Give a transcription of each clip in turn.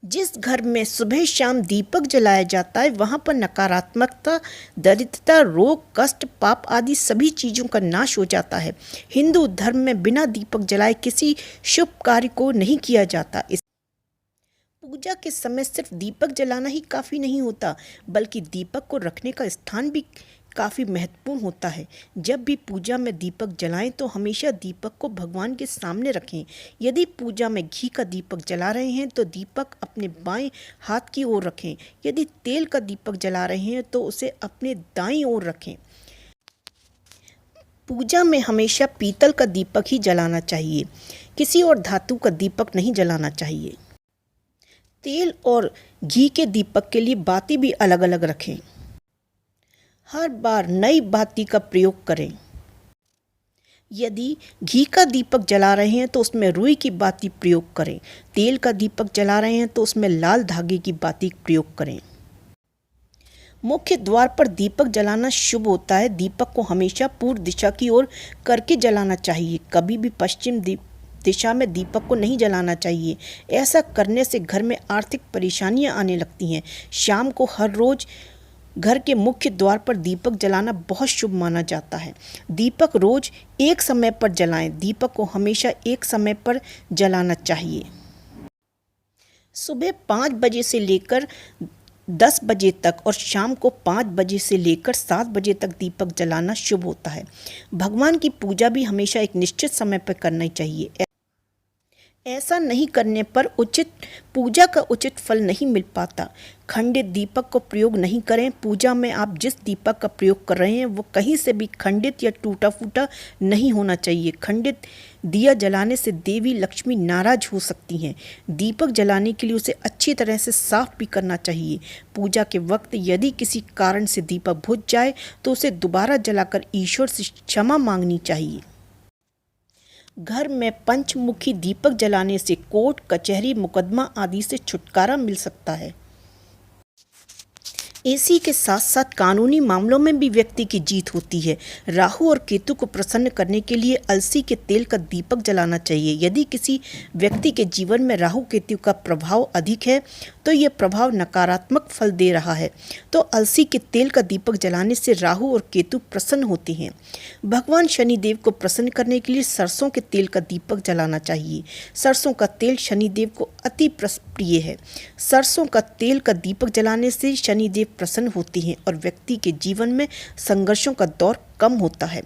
जिस घर में सुबह शाम दीपक जलाया जाता है वहाँ पर नकारात्मकता, दरिद्रता, रोग, कष्ट, पाप आदि सभी चीज़ों का नाश हो जाता है। हिंदू धर्म में बिना दीपक जलाए किसी शुभ कार्य को नहीं किया जाता। इस पूजा के समय सिर्फ दीपक जलाना ही काफ़ी नहीं होता, बल्कि दीपक को रखने का स्थान भी काफ़ी महत्वपूर्ण होता है। जब भी पूजा में दीपक जलाएं तो हमेशा दीपक को भगवान के सामने रखें। यदि पूजा में घी का दीपक जला रहे हैं तो दीपक अपने बाएं हाथ की ओर रखें। यदि तेल का दीपक जला रहे हैं तो उसे अपने दाईं ओर रखें। पूजा में हमेशा पीतल का दीपक ही जलाना चाहिए, किसी और धातु का दीपक नहीं जलाना चाहिए। तेल और घी के दीपक के लिए बाती भी अलग अलग रखें। हर बार नई बाती का प्रयोग करें। यदि घी का दीपक जला रहे हैं तो उसमें रुई की बाती प्रयोग करें। तेल का दीपक जला रहे हैं तो उसमें लाल धागे की बाती प्रयोग करें। मुख्य द्वार पर दीपक जलाना शुभ होता है। दीपक को हमेशा पूर्व दिशा की ओर करके जलाना चाहिए। कभी भी पश्चिम दिशा में दीपक को नहीं जलाना चाहिए। ऐसा करने से घर में आर्थिक परेशानियां आने लगती हैं। शाम को हर रोज घर के मुख्य द्वार पर दीपक जलाना बहुत शुभ माना जाता है। दीपक रोज एक समय पर जलाएं। दीपक को हमेशा एक समय पर जलाना चाहिए। सुबह 5 बजे से लेकर 10 बजे तक और शाम को 5 बजे से लेकर 7 बजे तक दीपक जलाना शुभ होता है। भगवान की पूजा भी हमेशा एक निश्चित समय पर करनी चाहिए। ऐसा नहीं करने पर पूजा का उचित फल नहीं मिल पाता। खंडित दीपक को प्रयोग नहीं करें। पूजा में आप जिस दीपक का प्रयोग कर रहे हैं वो कहीं से भी खंडित या टूटा फूटा नहीं होना चाहिए। खंडित दिया जलाने से देवी लक्ष्मी नाराज हो सकती हैं। दीपक जलाने के लिए उसे अच्छी तरह से साफ भी करना चाहिए। पूजा के वक्त यदि किसी कारण से दीपक बुझ जाए तो उसे दोबारा जलाकर ईश्वर से क्षमा मांगनी चाहिए। घर में पंचमुखी दीपक जलाने से कोर्ट, कचहरी, मुकदमा आदि से छुटकारा मिल सकता है। इसी के साथ साथ कानूनी मामलों में भी व्यक्ति की जीत होती है। राहु और केतु को प्रसन्न करने के लिए अलसी के तेल का दीपक जलाना चाहिए। यदि किसी व्यक्ति के जीवन में राहु केतु का प्रभाव अधिक है तो यह प्रभाव नकारात्मक फल दे रहा है, तो अलसी के तेल का दीपक जलाने से राहु और केतु प्रसन्न होते हैं। भगवान शनिदेव को प्रसन्न करने के लिए सरसों के तेल का दीपक जलाना चाहिए। सरसों का तेल शनिदेव को अति प्रिय है। सरसों का तेल का दीपक जलाने से शनिदेव प्रसन्न होते हैं और व्यक्ति के जीवन में संघर्षों का दौर कम होता है।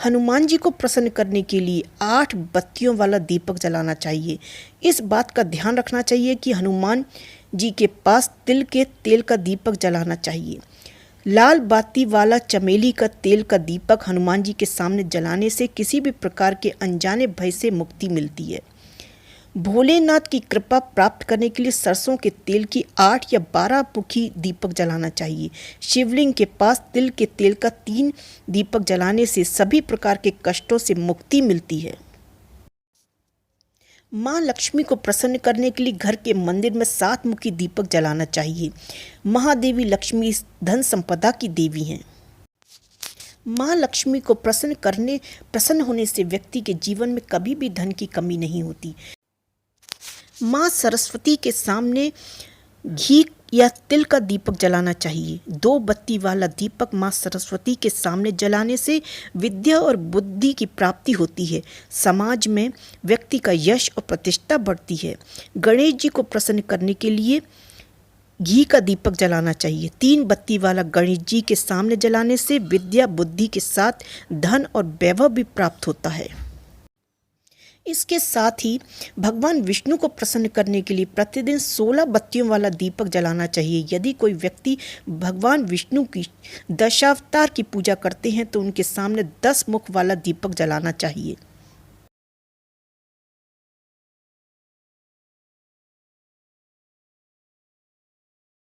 हनुमान जी को प्रसन्न करने के लिए 8 बत्तियों वाला दीपक जलाना चाहिए। इस बात का ध्यान रखना चाहिए कि हनुमान जी के पास तिल के तेल का दीपक जलाना चाहिए। लाल बाती वाला चमेली का तेल का दीपक हनुमान जी के सामने जलाने से किसी भी प्रकार के अनजाने भय से मुक्ति मिलती है। भोलेनाथ की कृपा प्राप्त करने के लिए सरसों के तेल की 8 या 12 मुखी दीपक जलाना चाहिए। शिवलिंग के पास तिल के तेल का 3 दीपक जलाने से सभी प्रकार के कष्टों से मुक्ति मिलती है। माँ लक्ष्मी को प्रसन्न करने के लिए घर के मंदिर में 7 मुखी दीपक जलाना चाहिए। महादेवी लक्ष्मी धन संपदा की देवी हैं। माँ लक्ष्मी को प्रसन्न होने से व्यक्ति के जीवन में कभी भी धन की कमी नहीं होती। माँ सरस्वती के सामने घी या तिल का दीपक जलाना चाहिए। 2 बत्ती वाला दीपक माँ सरस्वती के सामने जलाने से विद्या और बुद्धि की प्राप्ति होती है। समाज में व्यक्ति का यश और प्रतिष्ठा बढ़ती है। गणेश जी को प्रसन्न करने के लिए घी का दीपक जलाना चाहिए। 3 बत्ती वाला गणेश जी के सामने जलाने से विद्या बुद्धि के साथ धन और वैभव भी प्राप्त होता है। इसके साथ ही भगवान विष्णु को प्रसन्न करने के लिए प्रतिदिन 16 बत्तियों वाला दीपक जलाना चाहिए। यदि कोई व्यक्ति भगवान विष्णु की दशावतार की पूजा करते हैं तो उनके सामने 10 मुख वाला दीपक जलाना चाहिए।